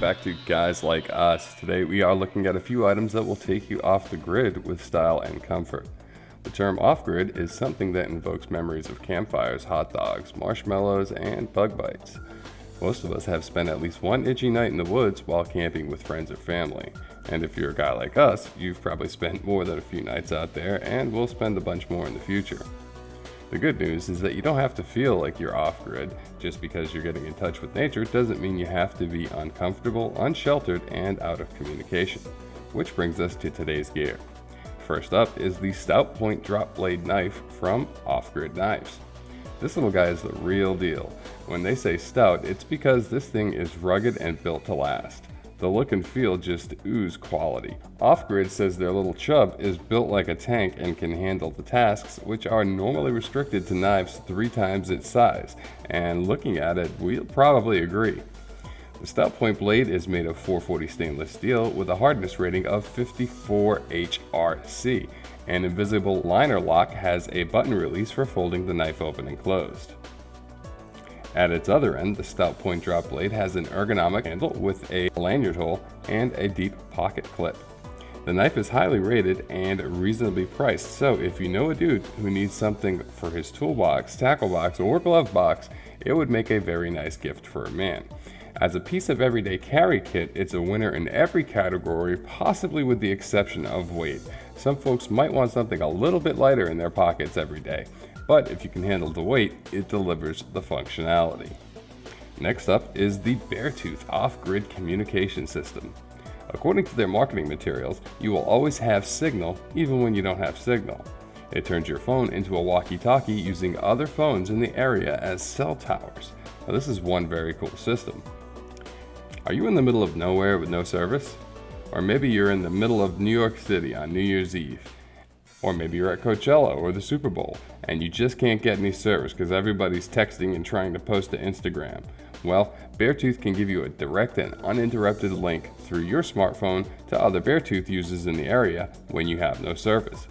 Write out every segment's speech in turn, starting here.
back to Guys Like Us. Today we are looking at a few items that will take you off the grid with style and comfort. The term off-grid is something that invokes memories of campfires, hot dogs, marshmallows, and bug bites. Most of us have spent at least one itchy night in the woods while camping with friends or family. And if you're a guy like us, you've probably spent more than a few nights out there and will spend a bunch more in the future. The good news is that you don't have to feel like you're off-grid. Just because you're getting in touch with nature doesn't mean you have to be uncomfortable, unsheltered, and out of communication. Which brings us to today's gear. First up is the Stout Point Drop Blade Knife from Off Grid Knives. This little guy is the real deal. When they say stout, it's because this thing is rugged and built to last. The look and feel just ooze quality. Off Grid says their little chub is built like a tank and can handle the tasks which are normally restricted to knives 3 times its size, and looking at it, we'll probably agree. The Stout Point blade is made of 440 stainless steel with a hardness rating of 54 HRC. An invisible liner lock has a button release for folding the knife open and closed. At its other end, the Stout Point drop blade has an ergonomic handle with a lanyard hole and a deep pocket clip. The knife is highly rated and reasonably priced, so if you know a dude who needs something for his toolbox, tackle box, or glove box, it would make a very nice gift for a man. As a piece of everyday carry kit, it's a winner in every category, possibly with the exception of weight. Some folks might want something a little bit lighter in their pockets every day, but if you can handle the weight, it delivers the functionality. Next up is the Beartooth Off-Grid Communication System. According to their marketing materials, you will always have signal even when you don't have signal. It turns your phone into a walkie-talkie using other phones in the area as cell towers. Now, this is one very cool system. Are you in the middle of nowhere with no service? Or maybe you're in the middle of New York City on New Year's Eve. Or maybe you're at Coachella or the Super Bowl and you just can't get any service because everybody's texting and trying to post to Instagram. Well, Beartooth can give you a direct and uninterrupted link through your smartphone to other Beartooth users in the area when you have no service.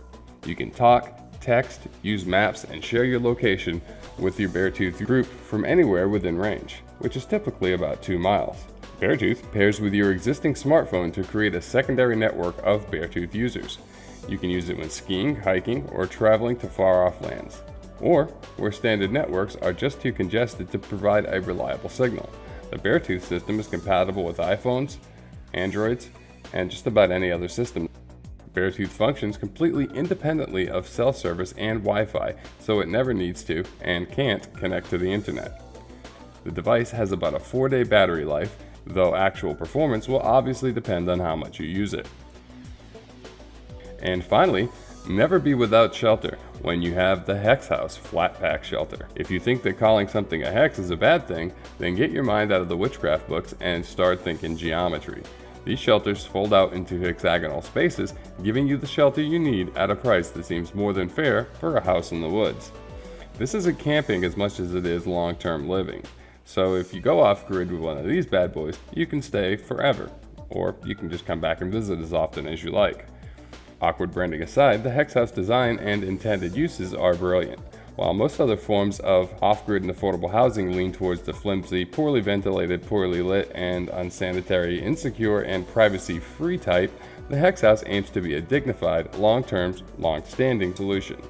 You can talk, text, use maps, and share your location with your Beartooth group from anywhere within range, which is typically about 2 miles. Beartooth pairs with your existing smartphone to create a secondary network of Beartooth users. You can use it when skiing, hiking, or traveling to far-off lands, or where standard networks are just too congested to provide a reliable signal. The Beartooth system is compatible with iPhones, Androids, and just about any other system. Beartooth functions completely independently of cell service and Wi-Fi, so it never needs to and can't connect to the internet. The device has about a 4-day battery life, though actual performance will obviously depend on how much you use it. And finally, never be without shelter when you have the Hex House Flat Pack Shelter. If you think that calling something a hex is a bad thing, then get your mind out of the witchcraft books and start thinking geometry. These shelters fold out into hexagonal spaces, giving you the shelter you need at a price that seems more than fair for a house in the woods. This isn't camping as much as it is long-term living. So if you go off-grid with one of these bad boys, you can stay forever, or you can just come back and visit as often as you like. Awkward branding aside, the Hex House design and intended uses are brilliant. While most other forms of off-grid and affordable housing lean towards the flimsy, poorly ventilated, poorly lit, and unsanitary, insecure, and privacy-free type, the Hex House aims to be a dignified, long-term, long-standing solution.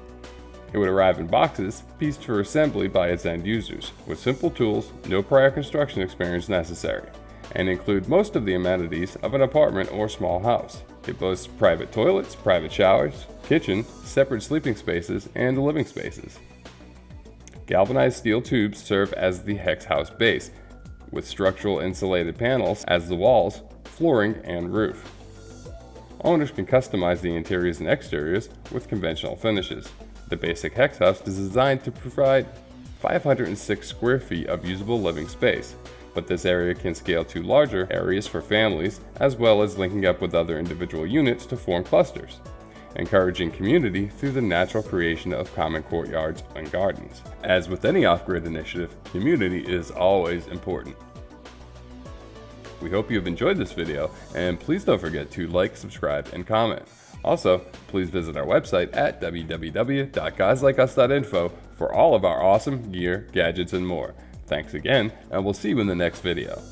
It would arrive in boxes, pieced for assembly by its end users, with simple tools, no prior construction experience necessary, and include most of the amenities of an apartment or small house. It boasts private toilets, private showers, kitchen, separate sleeping spaces, and living spaces. Galvanized steel tubes serve as the Hex House base, with structural insulated panels as the walls, flooring, and roof. Owners can customize the interiors and exteriors with conventional finishes. The basic Hex House is designed to provide 506 square feet of usable living space, but this area can scale to larger areas for families, as well as linking up with other individual units to form clusters, encouraging community through the natural creation of common courtyards and gardens. As with any off-grid initiative, community is always important. We hope you have enjoyed this video, and please don't forget to like, subscribe, and comment. Also, please visit our website at www.guyslikeus.info for all of our awesome gear, gadgets, and more. Thanks again, and we'll see you in the next video.